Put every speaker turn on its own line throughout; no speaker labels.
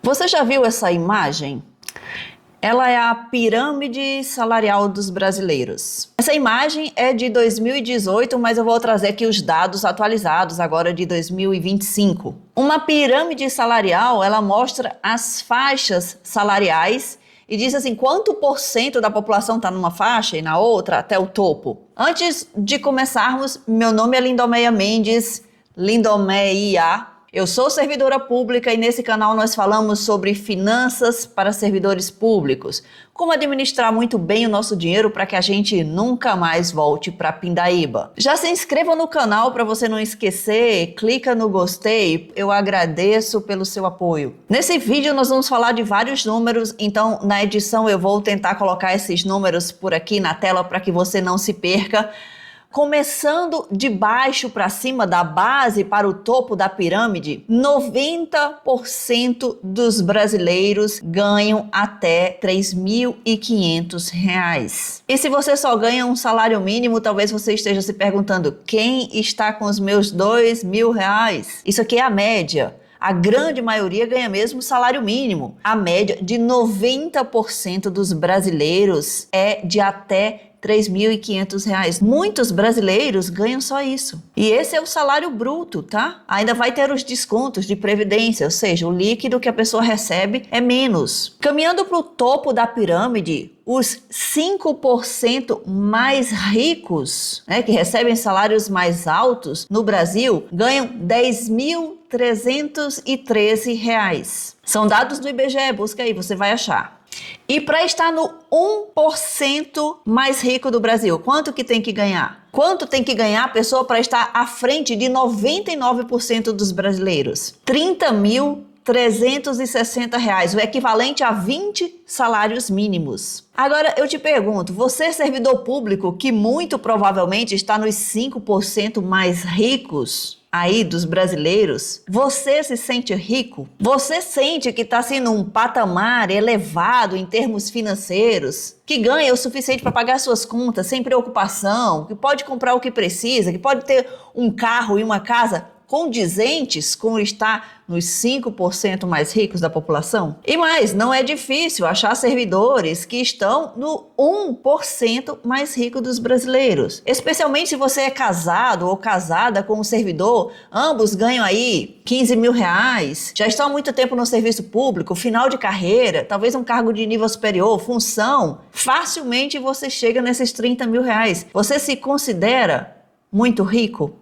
Você já viu essa imagem? Ela é a pirâmide salarial dos brasileiros. Essa imagem é de 2018, mas eu vou trazer aqui os dados atualizados agora de 2025. Uma pirâmide salarial, ela mostra as faixas salariais e diz assim, quanto por cento da população está numa faixa e na outra até o topo. Antes de começarmos, meu nome é Lindomeia Mendes, Lindomeia. Eu sou servidora pública e nesse canal nós falamos sobre finanças para servidores públicos, como administrar muito bem o nosso dinheiro para que a gente nunca mais volte para Pindaíba. Já se inscreva no canal para você não esquecer, clica no gostei, eu agradeço pelo seu apoio. Nesse vídeo nós vamos falar de vários números, então na edição eu vou tentar colocar esses números por aqui na tela para que você não se perca. Começando de baixo para cima, da base para o topo da pirâmide, 90% dos brasileiros ganham até R$ 3.500. E se você só ganha um salário mínimo, talvez você esteja se perguntando, quem está com os meus R$ 2.000? Isso aqui é a média. A grande maioria ganha mesmo salário mínimo. A média de 90% dos brasileiros é de até R$ 3.500. Muitos brasileiros ganham só isso. E esse é o salário bruto, tá? Ainda vai ter os descontos de previdência, ou seja, o líquido que a pessoa recebe é menos. Caminhando para o topo da pirâmide, os 5% mais ricos, que recebem salários mais altos no Brasil, ganham R$ 10.313. São dados do IBGE, busca aí, você vai achar. E para estar no 1% mais rico do Brasil, quanto que tem que ganhar? Quanto tem que ganhar a pessoa para estar à frente de 99% dos brasileiros? R$ 30.360, o equivalente a 20 salários mínimos. Agora eu te pergunto, você servidor público que muito provavelmente está nos 5% mais ricos aí dos brasileiros, você se sente rico? Você sente que está sendo um patamar elevado em termos financeiros? Que ganha o suficiente para pagar suas contas sem preocupação? Que pode comprar o que precisa? Que pode ter um carro e uma casa condizentes com estar nos 5% mais ricos da população? E mais, não é difícil achar servidores que estão no 1% mais rico dos brasileiros. Especialmente se você é casado ou casada com um servidor, ambos ganham aí R$ 15.000, já estão há muito tempo no serviço público, final de carreira, talvez um cargo de nível superior, função, facilmente você chega nesses R$ 30.000. Você se considera muito rico?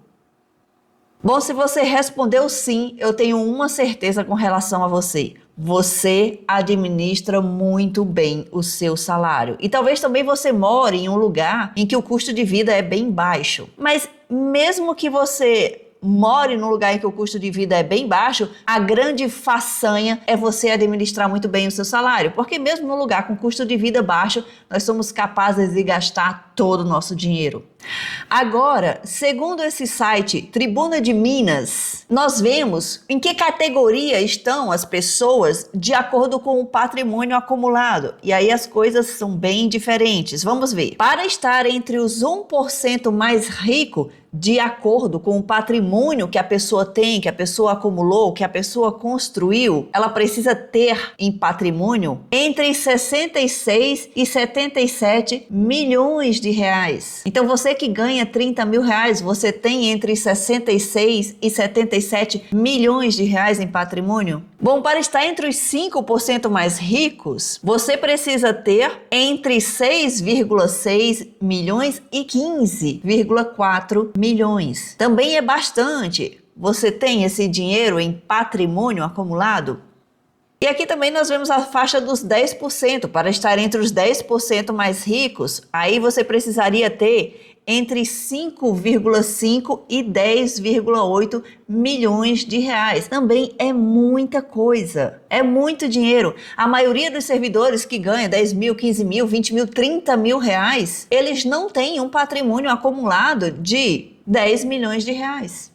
Bom, se você respondeu sim, eu tenho uma certeza com relação a você. Você administra muito bem o seu salário. E talvez também você more em um lugar em que o custo de vida é bem baixo. Mas mesmo que você more num lugar em que o custo de vida é bem baixo, a grande façanha é você administrar muito bem o seu salário, porque mesmo num lugar com custo de vida baixo, nós somos capazes de gastar todo o nosso dinheiro. Agora, segundo esse site Tribuna de Minas, nós vemos em que categoria estão as pessoas de acordo com o patrimônio acumulado. E aí as coisas são bem diferentes. Vamos ver. Para estar entre os 1% mais rico, de acordo com o patrimônio que a pessoa tem, que a pessoa acumulou, que a pessoa construiu, ela precisa ter em patrimônio entre 66 e 77 milhões de reais. Então você que ganha R$ 30.000, você tem entre 66 e 77 milhões de reais em patrimônio? Bom, para estar entre os 5% mais ricos, você precisa ter entre 6,6 milhões e 15,4 milhões. Também é bastante. Você tem esse dinheiro em patrimônio acumulado? E aqui também nós vemos a faixa dos 10%. Para estar entre os 10% mais ricos, aí você precisaria ter entre 5,5 e 10,8 milhões de reais. Também é muita coisa, é muito dinheiro. A maioria dos servidores que ganha 10 mil, 15 mil, 20 mil, 30 mil reais, eles não têm um patrimônio acumulado de 10 milhões de reais.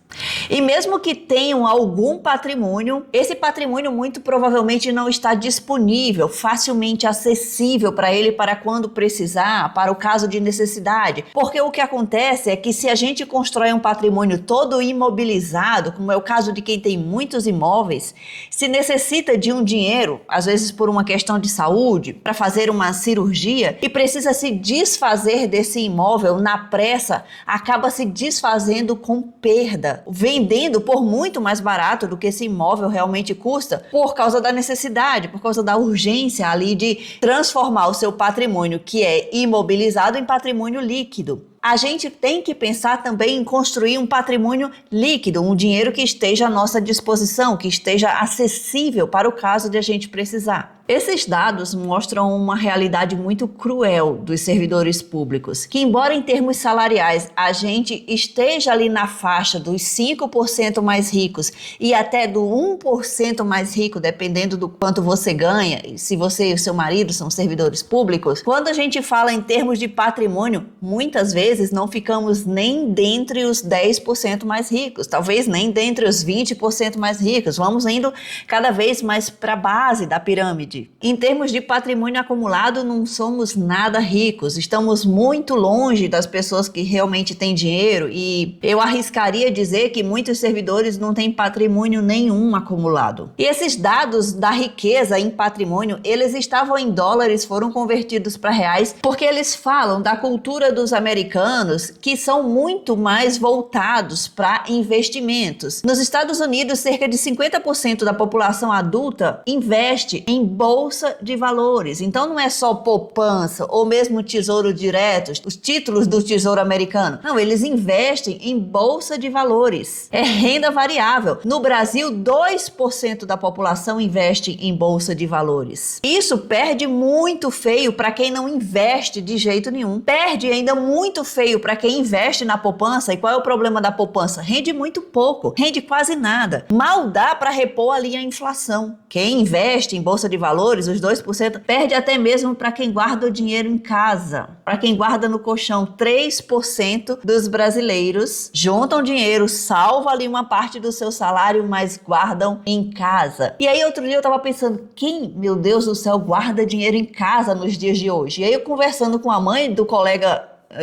E mesmo que tenham algum patrimônio, esse patrimônio muito provavelmente não está disponível, facilmente acessível para ele para quando precisar, para o caso de necessidade. Porque o que acontece é que se a gente constrói um patrimônio todo imobilizado, como é o caso de quem tem muitos imóveis, se necessita de um dinheiro, às vezes por uma questão de saúde, para fazer uma cirurgia e precisa se desfazer desse imóvel na pressa, acaba se desfazendo com perda, vendendo por muito mais barato do que esse imóvel realmente custa, por causa da necessidade, por causa da urgência ali de transformar o seu patrimônio, que é imobilizado, em patrimônio líquido. A gente tem que pensar também em construir um patrimônio líquido, um dinheiro que esteja à nossa disposição, que esteja acessível para o caso de a gente precisar. Esses dados mostram uma realidade muito cruel dos servidores públicos, que embora em termos salariais a gente esteja ali na faixa dos 5% mais ricos e até do 1% mais rico, dependendo do quanto você ganha, se você e o seu marido são servidores públicos, quando a gente fala em termos de patrimônio, muitas vezes não ficamos nem dentre os 10% mais ricos, talvez nem dentre os 20% mais ricos, vamos indo cada vez mais para a base da pirâmide. Em termos de patrimônio acumulado, não somos nada ricos, estamos muito longe das pessoas que realmente têm dinheiro e eu arriscaria dizer que muitos servidores não têm patrimônio nenhum acumulado. E esses dados da riqueza em patrimônio, eles estavam em dólares, foram convertidos para reais, porque eles falam da cultura dos americanos que são muito mais voltados para investimentos. Nos Estados Unidos, cerca de 50% da população adulta investe em bolsa de valores. Então não é só poupança ou mesmo tesouro direto, os títulos do tesouro americano. Não, eles investem em bolsa de valores. É renda variável. No Brasil, 2% da população investe em bolsa de valores. Isso perde muito feio para quem não investe de jeito nenhum. Perde ainda muito feio para quem investe na poupança. E qual é o problema da poupança? Rende muito pouco, rende quase nada. Mal dá para repor ali a inflação. Quem investe em bolsa de valores, os 2%, perde até mesmo para quem guarda o dinheiro em casa, para quem guarda no colchão. 3% dos brasileiros juntam dinheiro, salvam ali uma parte do seu salário, mas guardam em casa. E aí outro dia eu estava pensando, quem, meu Deus do céu, guarda dinheiro em casa nos dias de hoje? E aí eu conversando com a mãe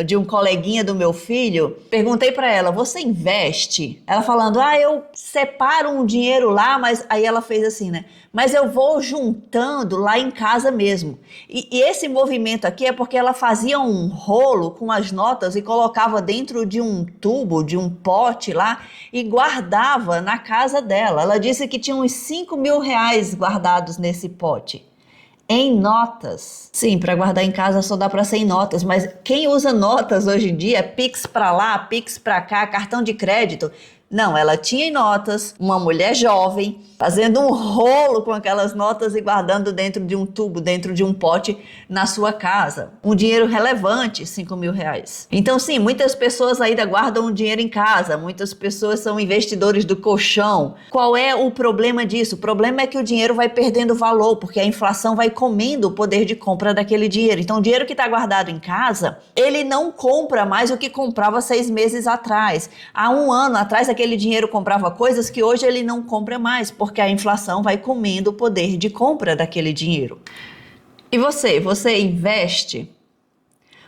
de um coleguinha do meu filho, perguntei para ela, você investe? Ela falando, eu separo um dinheiro lá, mas aí ela fez assim, né? Mas eu vou juntando lá em casa mesmo. E esse movimento aqui é porque ela fazia um rolo com as notas e colocava dentro de um tubo, de um pote lá e guardava na casa dela. Ela disse que tinha uns 5 mil reais guardados nesse pote. Em notas. Sim, para guardar em casa só dá para ser em notas, mas quem usa notas hoje em dia é Pix para lá, Pix para cá, cartão de crédito. Não, ela tinha em notas, uma mulher jovem, fazendo um rolo com aquelas notas e guardando dentro de um tubo, dentro de um pote na sua casa. Um dinheiro relevante, 5 mil reais. Então sim, muitas pessoas ainda guardam dinheiro em casa, muitas pessoas são investidores do colchão. Qual é o problema disso? O problema é que o dinheiro vai perdendo valor, porque a inflação vai comendo o poder de compra daquele dinheiro. Então o dinheiro que está guardado em casa, ele não compra mais o que comprava 6 meses atrás. Há um ano atrás, aquele dinheiro comprava coisas que hoje ele não compra mais, porque a inflação vai comendo o poder de compra daquele dinheiro. E você investe?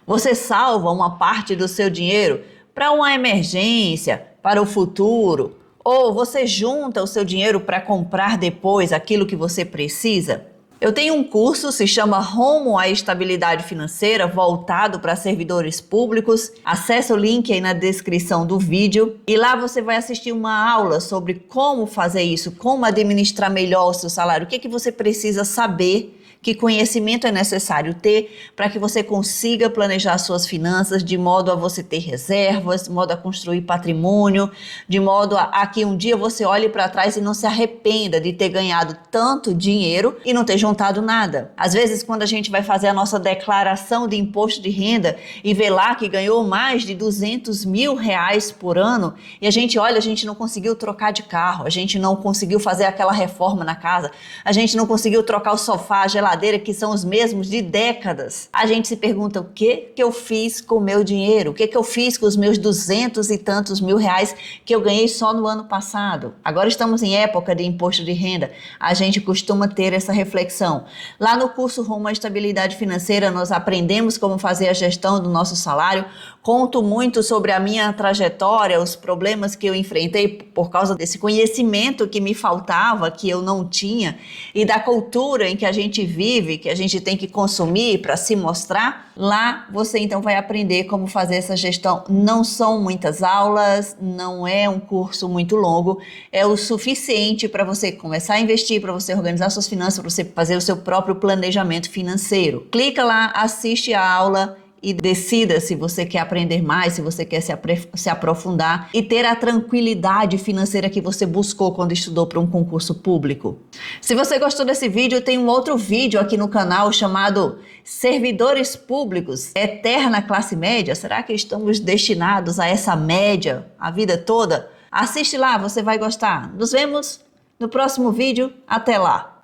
Você salva uma parte do seu dinheiro para uma emergência, para o futuro? Ou você junta o seu dinheiro para comprar depois aquilo que você precisa? Eu tenho um curso, se chama Rumo à Estabilidade Financeira, voltado para servidores públicos. Acesse o link aí na descrição do vídeo e lá você vai assistir uma aula sobre como fazer isso, como administrar melhor o seu salário, o que você precisa saber, que conhecimento é necessário ter para que você consiga planejar suas finanças de modo a você ter reservas, de modo a construir patrimônio, de modo a que um dia você olhe para trás e não se arrependa de ter ganhado tanto dinheiro e não ter juntado nada. Às vezes, quando a gente vai fazer a nossa declaração de imposto de renda e vê lá que ganhou mais de 200 mil reais por ano e a gente olha, a gente não conseguiu trocar de carro, a gente não conseguiu fazer aquela reforma na casa, a gente não conseguiu trocar o sofá, a geladeira, geladeira que são os mesmos de décadas. A gente se pergunta o que eu fiz com o meu dinheiro? O que eu fiz com os meus 200 e tantos mil reais que eu ganhei só no ano passado? Agora estamos em época de imposto de renda. A gente costuma ter essa reflexão. Lá no curso Rumo à Estabilidade Financeira, nós aprendemos como fazer a gestão do nosso salário. Conto muito sobre a minha trajetória, os problemas que eu enfrentei por causa desse conhecimento que me faltava, que eu não tinha, e da cultura em que a gente vive, que a gente tem que consumir para se mostrar. Lá você então vai aprender como fazer essa gestão. Não são muitas aulas, não é um curso muito longo, é o suficiente para você começar a investir, para você organizar suas finanças, para você fazer o seu próprio planejamento financeiro. Clica lá, assiste a aula e decida se você quer aprender mais, se você quer se aprofundar e ter a tranquilidade financeira que você buscou quando estudou para um concurso público. Se você gostou desse vídeo, tem um outro vídeo aqui no canal chamado Servidores Públicos, Eterna Classe Média. Será que estamos destinados a essa média a vida toda? Assiste lá, você vai gostar. Nos vemos no próximo vídeo. Até lá!